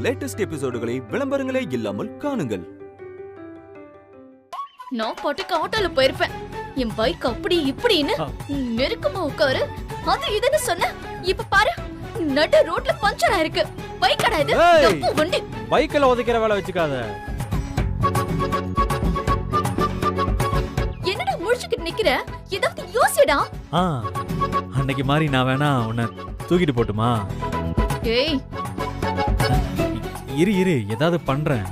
Latest எபிசோடுகளை விளம்பரங்களே இல்லாமல் காணுங்கள். நான் பாட்டுக்கு ஆட்டோல போயிருப்பேன். என் பைக் அப்படி இப்படின்னு நெருக்கமா உட்காரு அது இதுன்னு சொன்ன. இப்ப பாரு நடு ரோட்ல பஞ்சர் ஆயிருக்கு. பைக் கடை இது தப்பு வண்டி. பைக்ல ஒதுக்கிற வேலை வச்சுக்காத. என்னடா முழிச்சுக்கிட்டு நிக்கிற? ஏதாவது யோசிடா. அன்னைக்கு மாதிரி நான் வேணா உன்னை தூக்கிட்டு போட்டுமா? ஏய் இரு இரு ஏதாவது பண்றேன்.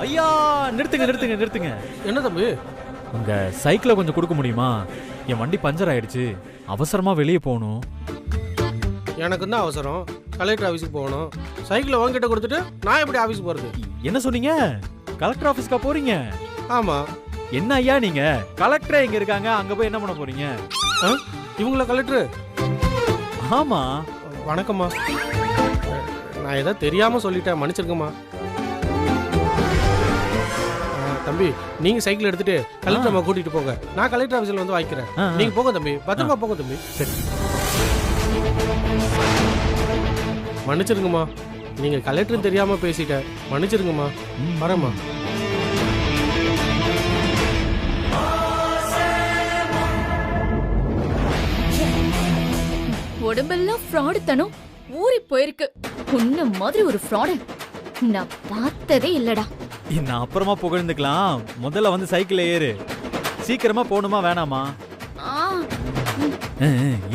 ஐயா நிறுத்துங்க நிறுத்துங்க நிறுத்துங்க. என்ன தம்பி? உங்க சைக்கிளை கொஞ்சம் கொடுக்க முடியுமா? என் வண்டி பஞ்சர் ஆயிடுச்சு, அவசரமா வெளியே போகணும். எனக்கு தான் அவசரம், கலெக்டர் ஆஃபீஸுக்கு போகணும். சைக்கிளை வாங்கிட்ட கொடுத்துட்டு நான் எப்படி ஆஃபீஸ் போகிறது? என்ன சொன்னீங்க? கலெக்டர் ஆஃபீஸ்க்கா போறீங்க? ஆமாம். என்ன ஐயா நீங்க? கலெக்டரே இங்க இருக்காங்க, அங்க போய் என்ன பண்ண போறீங்க? இவங்கள கலெக்டரு? ஆமா. வணக்கம்மா, நான் ஏதாவது தெரியாம சொல்லிட்டேன், மன்னிச்சிருக்கம்மா. தம்பி நீங்க சைக்கிள் எடுத்துட்டு கலெக்டர் அம்மா கூட்டிட்டு போங்க, நான் கலெக்டர் ஆஃபீஸ்ல வந்து வாங்கிக்கிறேன். நீங்க போங்க தம்பி, பத்திரமா போங்க தம்பி. சரி. மன்னிச்சிருங்கம்மா, நீங்க கலெக்டர் தெரியாம பேசிட்டேன், மன்னிச்சிருங்கம்மா. வரேம்மா. உடம்பெல்லாம் ஃப்ராடு தனம் ஊறி போயிருக்கு. உன்ன மாதிரி ஒரு ஃப்ராடு நான் பார்த்ததே இல்லடா. நான் அப்புறமா புகழ்ந்துக்கலாம், முதல்ல வந்து சைக்கிள் ஏறு. சீக்கிரமா போகணுமா வேணாமா?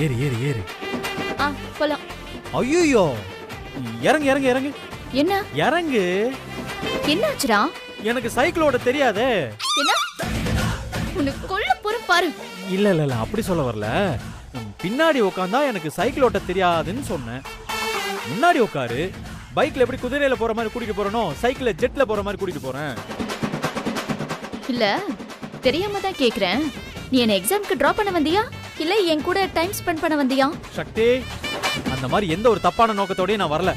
ஏறு ஏறு ஏறு. போலாம். ஐயோ இறங்கு இறங்கு இறங்கு. என்ன இறங்கு. என்னாச்சுடா? எனக்கு சைக்கிள் ஓட்ட தெரியாதே. என்ன உனக்கு கொல்ல போற பாரு. இல்ல இல்ல இல்ல அப்படி சொல்ல வரல. பின்னாடி உட்காந்தா எனக்கு சைக்கிள் ஓட்ட தெரியாதுன்னு சொன்னேன். முன்னாடி உட்காரு. பைக்ல எப்படி குதிரையில போற மாதிரி கூட்டிட்டு போறனோ, சைக்கிள்ல ஜெட்ல போற மாதிரி கூட்டிட்டு போறேன். இல்ல தெரியாம தான் கேக்குறேன். நீ என்ன எக்ஸாம்க்கு டிராப் பண்ண வந்தியா இல்ல என் கூட டைம் ஸ்பெண்ட் பண்ண வந்தியா? சக்தி, அந்த மாதிரி எந்த ஒரு தப்பான நோக்கத்தோடய நான் வரல.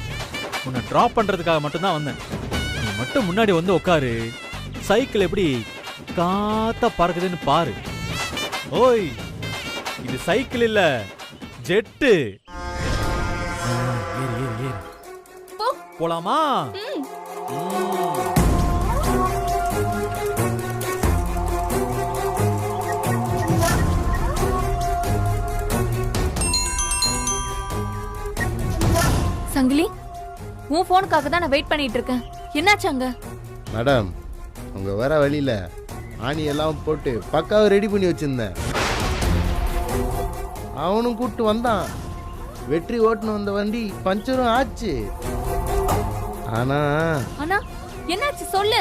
உன்னை டிராப் பண்றதுக்காக மட்டும் தான் வந்தேன். நீ மட்டும் முன்னாடி வந்து உட்காரு. சைக்கிள் எப்படி காத்தா பறக்குதுன்னு பாரு. ஓய், இது சைக்கிள் இல்ல, ஜெட்டு. ஏறு ஏறு ஏறு. போலாமா? சங்கிலி, உன் போனுக்காக தான் நான் வெயிட் பண்ணிட்டு இருக்கேன். என்னாச்சு அங்க? மேடம், உங்க வர வழியில ஆணி எல்லாம் போட்டு பக்காவை ரெடி பண்ணி வச்சிருந்தேன். அவனும் கூப்பிட்டு வந்தான். வெற்றி ஓட்டுன்னு வந்த வண்டி பஞ்சரும் ஆச்சு. ஆனா என்னாச்சு சொல்லு.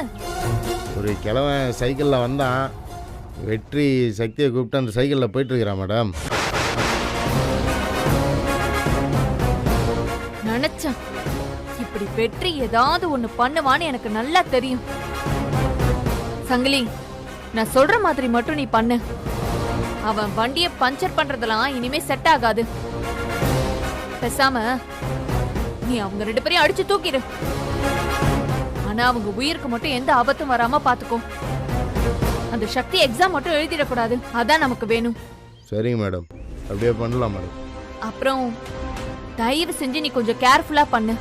ஒரு கிழவன் சைக்கிள்ல வந்தான். வெற்றி சக்தியை கூப்பிட்டு அந்த சைக்கிள்ல போயிட்டு இருக்கிறான் மேடம். நினைச்சேன் இப்படி வெற்றி ஏதாவது ஒண்ணு பண்ணுவான்னு எனக்கு நல்லா தெரியும். சங்கிலி, நான் சொல்ற மாதிரி மட்டும் நீ பண்ணு. அவன் வண்டியை பஞ்சர் பண்றதெல்லாம் இனிமே செட் ஆகாது. பேசாம நீ அவங்க 2 பேரையும் அடிச்சு தூக்கிடு. ஆனா அவங்க உயிருக்கு மட்டும் எந்த ஆபத்தும் வராம பாத்துக்கோ. அந்த சக்தி எக்ஸாம் மட்டும் எழுதிடக்கூடாது, அதான் நமக்கு வேணும். சரிங்க மேடம், அப்படியே பண்ணலாம் மேடம். அப்புறம் தயவு செஞ்சு நீ கொஞ்சம் கேர்ஃபுல்லா பண்ணு.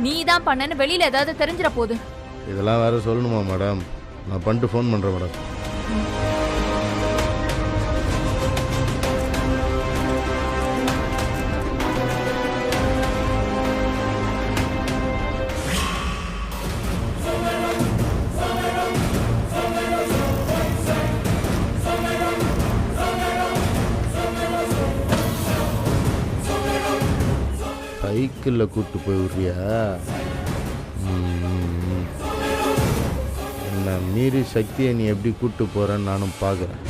நீ தான் பண்ணன்னு வெளியில ஏதாவது தெரிஞ்சிட போகுது. இதெல்லாம் வேற சொல்லணுமா மேடம்? நான் பண்ணிட்டு ஃபோன் பண்றேன் மேடம். சைக்கிளில் கூப்பிட்டு போய் விடுறியா? என்ன மீறி சக்தியை நீ எப்படி கூப்பிட்டு போறேன்னு நானும் பார்க்குறேன்.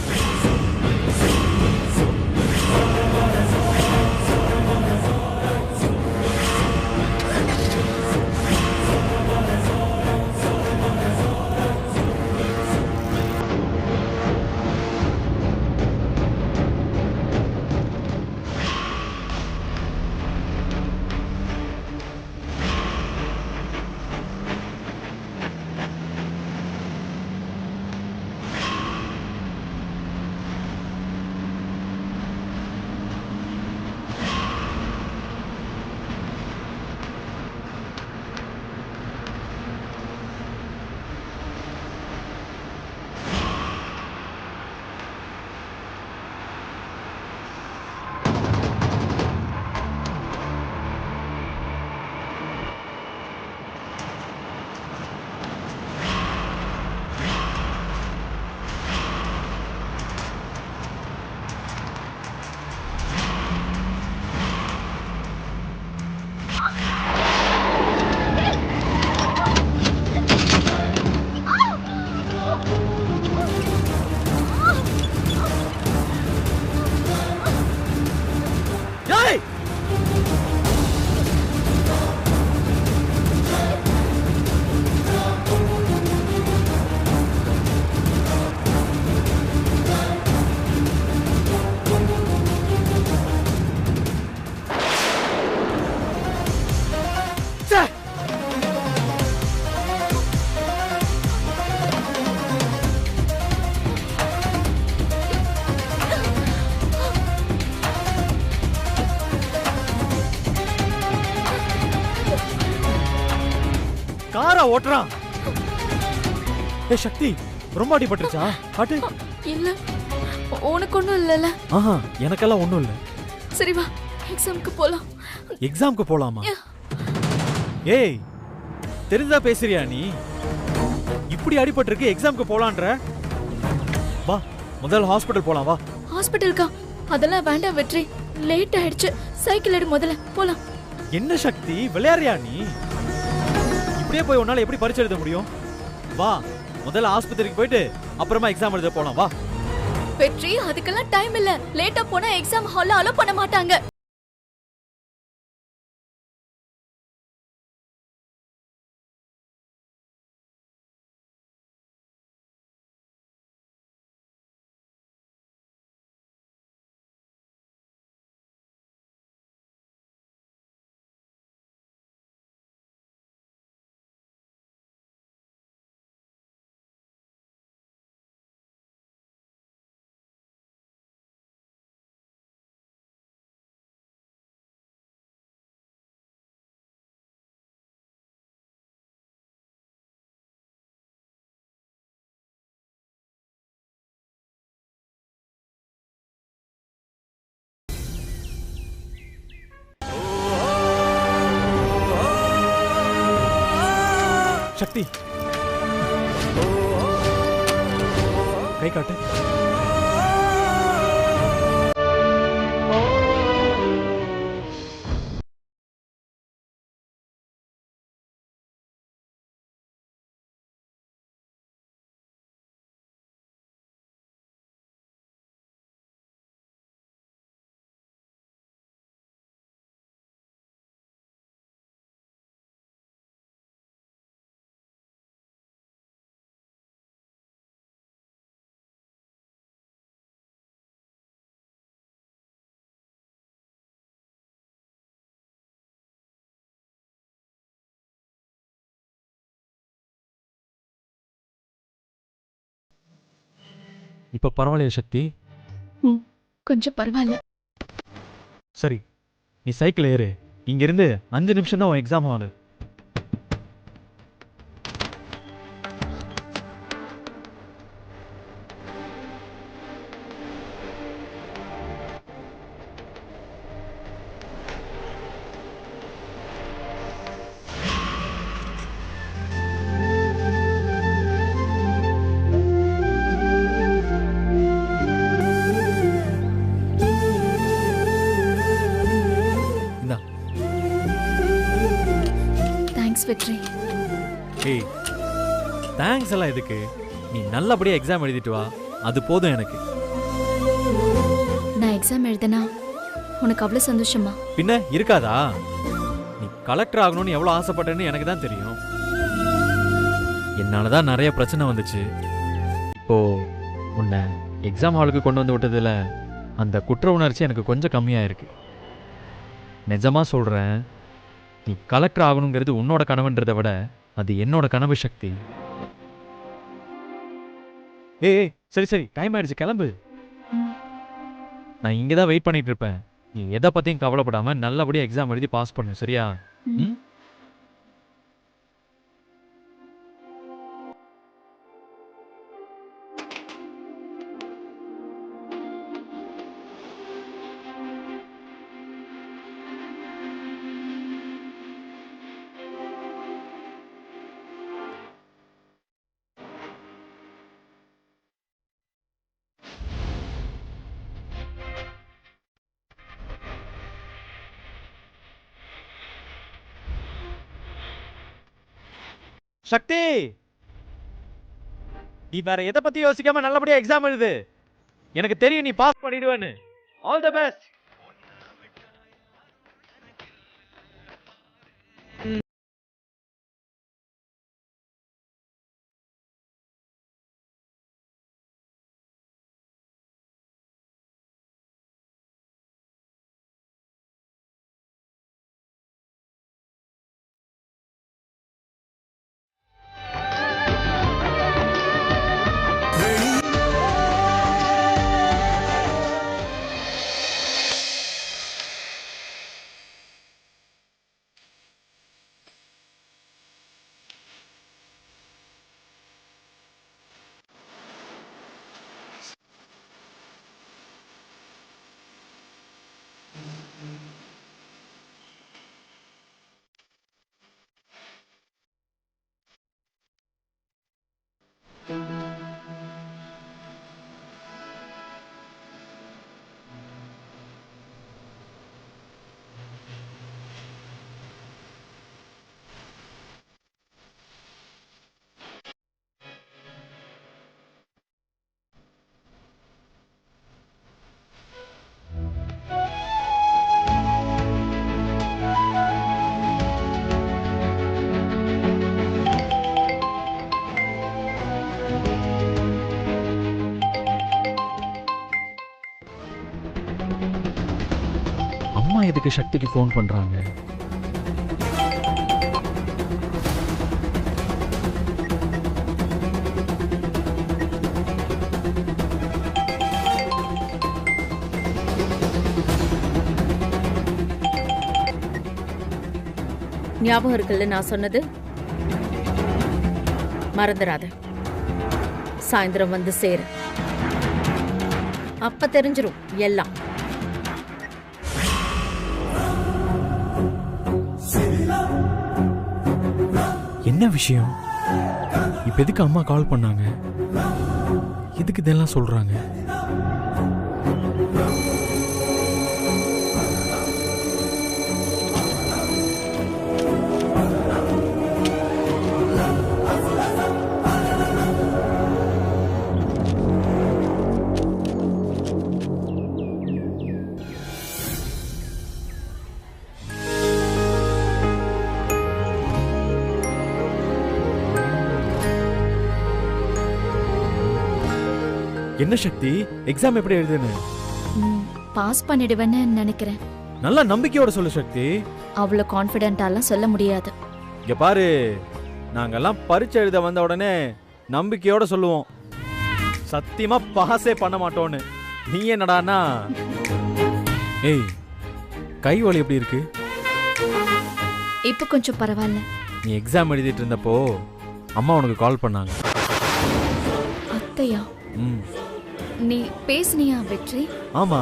ஓட்டுறான். ஏய் சக்தி, ரொம்ப அடிபட்டுருச்சா? காட்டு. இல்ல, உனக்கு ஒண்ணும் இல்லல. ஆஹா, எனக்கெல்லாம் ஒண்ணும் இல்ல. சரி வா, எக்ஸாம்க்கு போலாம். எக்ஸாம்க்கு போலாமா? ஏய், தெரிஞ்சா பேசுறியா நீ? இப்படி அடிபட்டிருக்கு, எக்ஸாம்க்கு போலான்ற? வா, முதல்ல ஹாஸ்பிடல் போலாம் வா. ஹாஸ்பிடலுக்கா? அதெல்லாம் வேண்டாம் வெற்றி, லேட் ஆயிடுச்சு. சைக்கிள் எடு, முதல்ல போலாம். என்ன சக்தி, விளையாடுறியா நீ? இப்படியே போய் உன்னால எப்படி பரீட்சை எழுத முடியும்? வா, முதல்ல ஆஸ்பத்திரிக்கு போயிட்டு அப்புறமா எக்ஸாம் எழுத போலாம் வா. வெற்றி, அதுக்கெல்லாம் டைம் இல்ல. லேட்டா போனா எக்ஸாம் ஹால்ல அலோ பண்ண மாட்டாங்க. சக்தி, கை காட்டு. இப்ப பரவாயில்லையா சக்தி? கொஞ்சம் பரவாயில்ல. சரி, நீ சைக்கிள் ஏறு. இங்க இருந்து 5 நிமிஷம் தான் உன் எக்ஸாம் ஆகுது. வெற்றி, ஏய், தேங்க்ஸ் எல்லாம் எதுக்கு? நீ நல்லபடியா எக்ஸாம் எழுதிட்டு வா, அது போதும் எனக்கு. நான் எக்ஸாம் எழுதுனா உனக்கு அவ்வளவு சந்தோஷமா? பின்ன இருக்காதா? நீ கலெக்டர் ஆகணும்னு எவ்வளவு ஆசைப்பட்டேன்னு எனக்கு தான் தெரியும். என்னாலதான் நிறைய பிரச்சனை வந்துச்சு. இப்போ உன்னை எக்ஸாம் ஹாலுக்கு கொண்டு வந்து விட்டதுல அந்த குற்ற உணர்ச்சி எனக்கு கொஞ்சம் கம்மியா இருக்கு. நிஜமா சொல்றேன், நீ கலெக்டர் ஆகணுங்கிறது உன்னோட கனவுன்றதை விட அது என்னோட கனவு சக்தி. ஏய் சரி சரி, டைம் ஆயிடுச்சு, கிளம்பு. நான் இங்கதான் வெயிட் பண்ணிட்டு இருப்பேன். நீ எதை பத்தியும் கவலைப்படாம நல்லபடியா எக்ஸாம் எழுதி பாஸ் பண்ணு, சரியா? சக்தி, நீ வேற எதை பத்தி யோசிக்காம நல்லபடியா எக்ஸாம் எழுது. எனக்கு தெரியும் நீ பாஸ் பண்ணிடுவேன்னு. All the best. அம்மா எதுக்கு சக்திக்கு ஃபோன் பண்றாங்க? ஞாபகம் இருக்குல்ல நான் சொன்னது? மறந்துடாத. சாயந்தரம் வந்து சேரு. அப்ப தெரிஞ்சிரும் எல்லாம். என்ன விஷயம்? இப்ப எதுக்கு அம்மா கால் பண்ணாங்க? எதுக்கு இதெல்லாம் சொல்றாங்க? என்ன சக்தி, எக்ஸாம் எப்படி எழுதுன்னு? பாஸ் பண்ணிடுவேன்னு நினைக்கிறேன். நல்ல நம்பிக்கையோட சொல்லு சக்தி. அவ்வளோ கான்ஃபிடென்ட்டாலாம் சொல்ல முடியாது. இங்க பாரு, நாங்கெல்லாம் பரீட்சை எழுத வந்த உடனே நம்பிக்கையோட சொல்லுவோம், சத்தியமா பாஸே பண்ண மாட்டோன்னு. நீ என்னடானா? ஏய், கை வலி எப்படி இருக்கு? இப்போ கொஞ்சம் பரவாயில்ல. நீ எக்ஸாம் எழுதிட்டு இருந்தப்போ அம்மா உனக்கு கால் பண்ணாங்க. அத்தையா? ம், நீ பேசுனியா வெற்றி? ஆமா,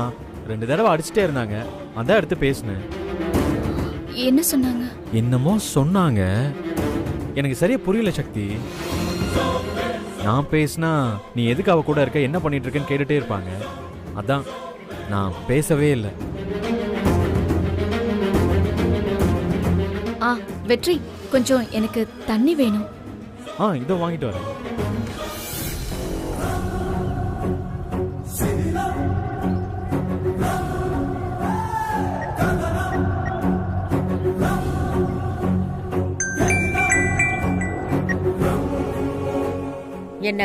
2 தடவை அடிச்சுட்டே இருந்தாங்க. அதான் எடுத்து பேசினேன். என்ன சொன்னாங்க? என்னமோ சொன்னாங்க, எனக்கு சரியா புரியல சக்தி. நான் பேசினா நீ எதுக்கு அவ கூட இருக்க, என்ன பண்ணிட்டு இருக்கேன்னு கேட்டுட்டே இருப்பாங்க. அதான் நான் பேசவே இல்லை. வெற்றி, கொஞ்சம் எனக்கு தண்ணி வேணும். இதோ வாங்கிட்டு வரேன். என்ன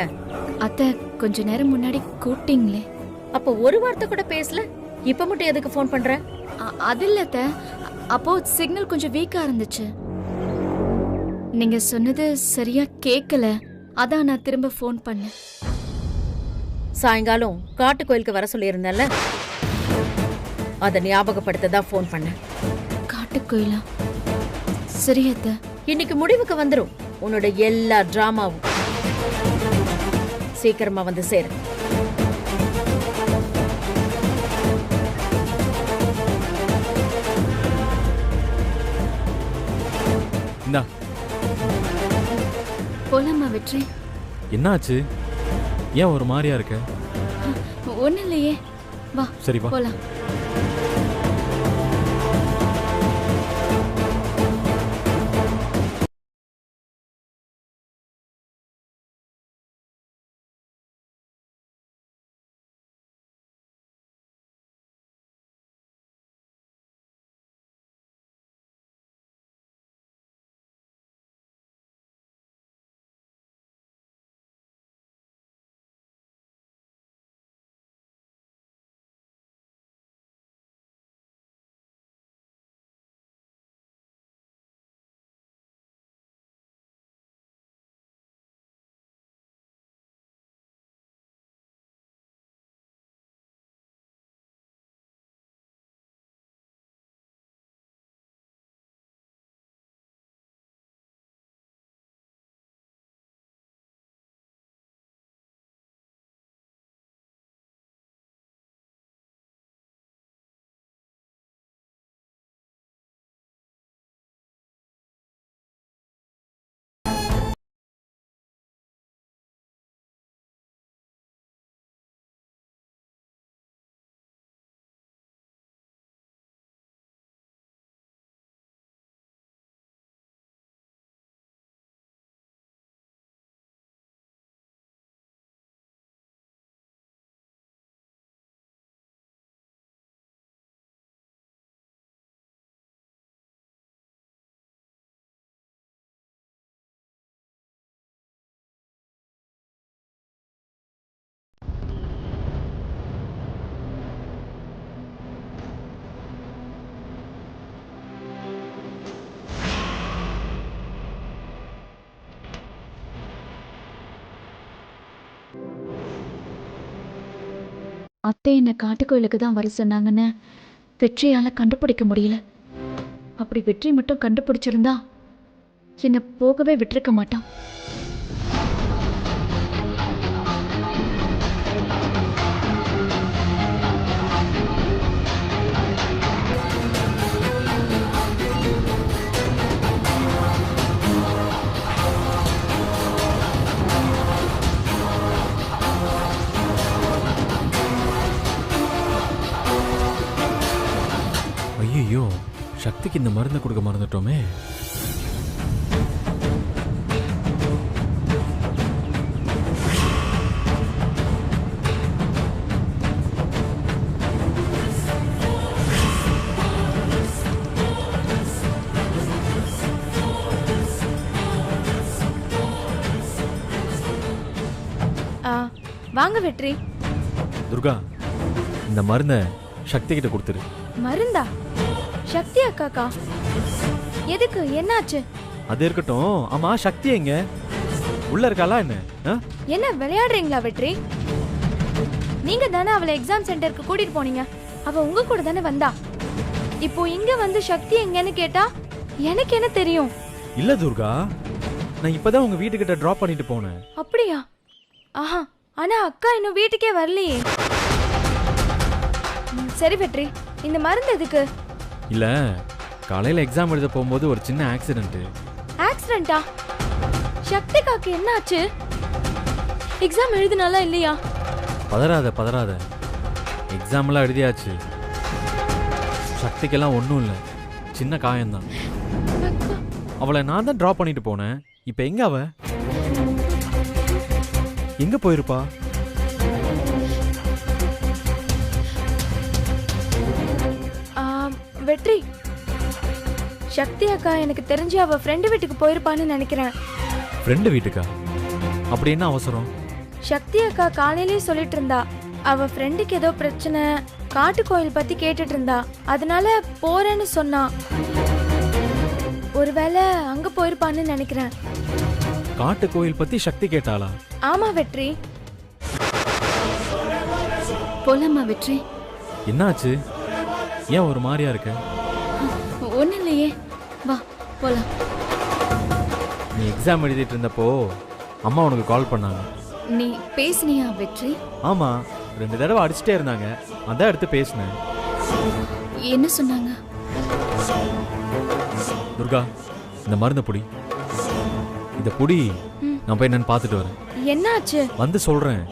அத்தை, கொஞ்ச நேரம் முன்னாடி கூப்பிட்டீங்களே, அப்ப ஒரு வார்த்தை கூட பேசல. இப்ப மட்டும் எதுக்கு ஃபோன் பண்ற? அது இல்ல அத்தை, அப்போ சிக்னல் கொஞ்சம் வீக்கா இருந்துச்சு. நீங்க சொன்னது சரியா கேட்கல, அதான் நான் திரும்ப ஃபோன் பண்ணேன். சாயங்காலம் காட்டு கோயிலுக்கு வர சொல்லியிருந்தேன்ல, அதை ஞாபகப்படுத்த தான் ஃபோன் பண்ணேன். காட்டுக்கோயிலா? சரி அத்தை. இன்னைக்கு முடிவுக்கு வந்துரும் உன்னோட எல்லா டிராமாவும். சீக்கிரமா வந்து சேரு. இந்தா. போலாமா வெற்றி? என்னாச்சு? ஏன் ஒரு மாதிரியா இருக்க? ஒன்னும் இல்லையே, வா சரி வா. போலாம். அத்தை என்னை காட்டுக்கோயிலுக்கு தான் வர சொன்னாங்கன்னு வெற்றியால கண்டுபிடிக்க முடியல. அப்படி வெற்றி மட்டும் கண்டுபிடிச்சிருந்தா என்னை போகவே விட்டிருக்க மாட்டான். ஐயோ, சக்திக்கு இந்த மருந்தை கொடுக்க மறந்துட்டோமே. வாங்க வெற்றி. துர்கா, இந்த மருந்தை சக்தி கிட்ட கொடுத்துரு. மருந்தா? சக்தி அக்காக்கா? எதுக்கு? என்னாச்சு? அது இருக்கட்டும். ஆமா, சக்தி எங்க? உள்ள இருக்காளா என்ன? என்ன விளையாடுறீங்களா வெற்றி? நீங்க தானே அவளை எக்ஸாம் சென்டருக்கு கூட்டிட்டு போனீங்க. அவ உங்க கூட தானே வந்தா. இப்போ இங்க வந்து சக்தி எங்கன்னு கேட்டா எனக்கு என்ன தெரியும்? இல்ல துர்கா, நான் இப்பதான் உங்க வீட்டுக்கிட்ட டிராப் பண்ணிட்டு போனேன். அப்படியா? ஆஹா, ஆனா அக்கா இன்னும் வீட்டுக்கே வரலையே. சரி வெற்றி, இந்த மருந்து எதுக்கு? இல்ல, காலையில எக்ஸாம் எழுத போகும்போது ஒரு சின்ன ஆக்சிடென்ட். ஆக்சிடென்ட்டா? சக்திகாக்கு என்ன ஆச்சு? எக்ஸாம் எழுதுனாலா இல்லையா? பதறாத. எக்ஸாம் எல்லாம் எழுதியாச்சு. சக்திக்கெல்லாம் ஒன்றும் இல்லை, சின்ன காயம்தான். அவளை நான் தான் டிராப் பண்ணிட்டு போனேன். இப்ப எங்க அவ? எங்க போயிருப்பா? வெற்றி, சக்தி அக்கா எனக்கு தெரிஞ்சு அவ ஃப்ரெண்டு வீட்டுக்கு போயிருப்பான்னு நினைக்கிறேன். ஃப்ரெண்டு வீட்டுக்கா? அப்படி என்ன அவசரம்? சக்தி அக்கா காலையிலேயே சொல்லிட்டு இருந்தா அவ ஃப்ரெண்டுக்கு ஏதோ பிரச்சனை, காட்டு கோயில் பத்தி கேட்டுட்டு இருந்தா. அதனால போறேன்னு சொன்னா. ஒருவேளை அங்க போயிருப்பான்னு நினைக்கிறேன். காட்டு கோயில் பத்தி சக்தி கேட்டாளா? ஆமா வெற்றி. போலாமா வெற்றி? என்னாச்சு? ஏன் ஒரு மாதிரியா இருக்க? ஒன்றும் இல்லையே, வா போலாம். நீ எக்ஸாம் எழுதிட்டு இருந்தப்போ அம்மா உனக்கு கால் பண்ணாங்க. நீ பேசுனியா வெற்றி? ஆமா, 2 தடவை அடிச்சுட்டே இருந்தாங்க. அதான் எடுத்து பேசினேன். என்ன சொன்னாங்க? துர்கா, இந்த மருந்தை புடி. இத புடி, நான் போய் என்னன்னு பார்த்துட்டு வரேன். என்னாச்சு? வந்து சொல்றேன்.